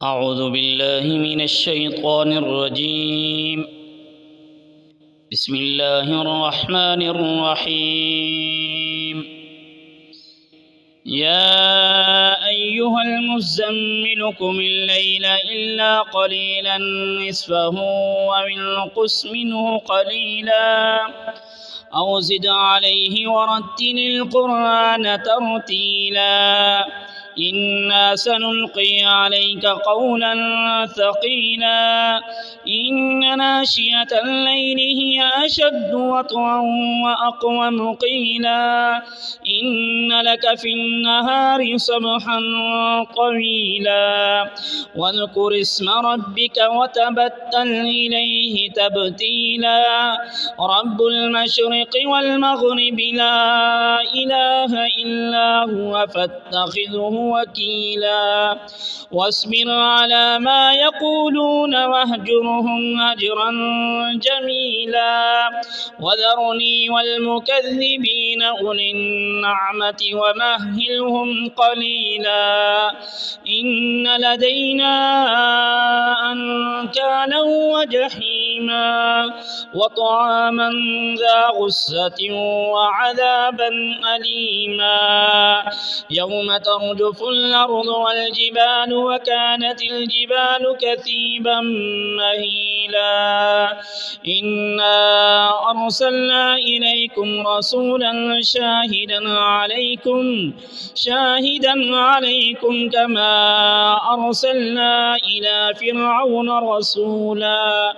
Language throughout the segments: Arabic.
أعوذ بالله من الشيطان الرجيم. بسم الله الرحمن الرحيم. يا أيها المزمل قم الليل إلا قليلا نصفه أو انقص منه قليلا أو زد عليه ورتل القرآن ترتيلا إنا سنلقي عليك قولا ثقيلا إن ناشئة الليل هي أشد وطئا وأقوم قيلا إن لك في النهار سبحا طويلا واذكر اسم ربك وتبتل إليه تبتيلا رب المشرق والمغرب لا إله إلا هو فاتخذه وكيلا واصبر على ما يقولون واهجرهم هجرا جميلا وذرني والمكذبين أولي النعمة ومهلهم قليلا إن لدينا أنكالا وجحيما وطعاما ذا غصة وعذابا أليما يوم ترجف الأرض والجبال وكانت الجبال كثيبا مهيلا إنا أرسلنا إليكم رسولا شاهدا عليكم كما أرسلنا إلى فرعون رسولا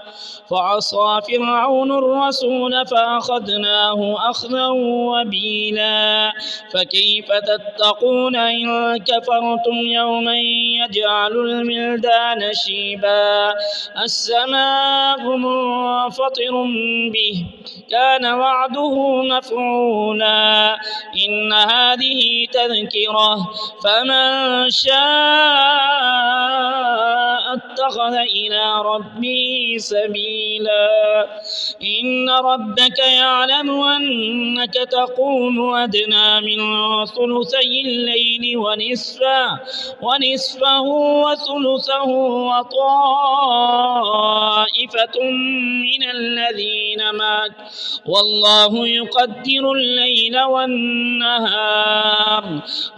فعصى فرعون الرسول فأخذناه أخذا وبيلا فكيف تتقون إن كفرتم يوما يجعل الولدان شيبا السماء منفطر به كان وعده مفعولا إن هذه تذكرة فمن شاء اتخذ إلى ربه سبيلا إن ربك يعلم أنك تقوم أدنى من ثلثي الليل ونصفه وثلثه وطائفة من الذين معك والله يقدر الليل والنهار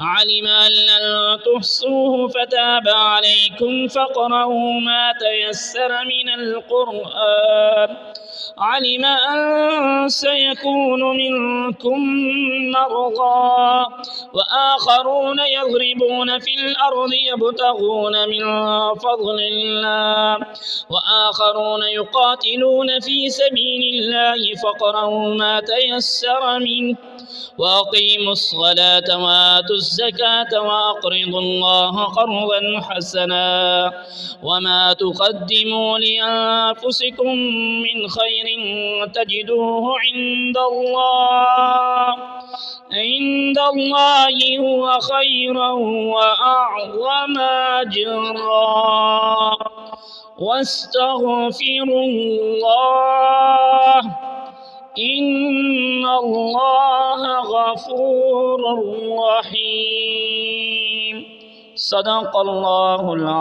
علم أن لن تحصوه فتاب عليكم فاقرؤوا ما تيسر من القرآن علم أن سيكون منكم مرضى وآخرون يضربون في الأرض يبتغون من فضل الله وآخرون يقاتلون في سبيل الله فاقرؤوا ما تيسر منه وأقيموا الصلاة وآتوا الزكاة وأقرضوا الله قرضا حسنا وما تقدموا لأنفسكم من خير تجدوه عند الله هو خيرا وأعظم أجرا واستغفروا الله إن الله غفور رحيم صدق الله العظيم.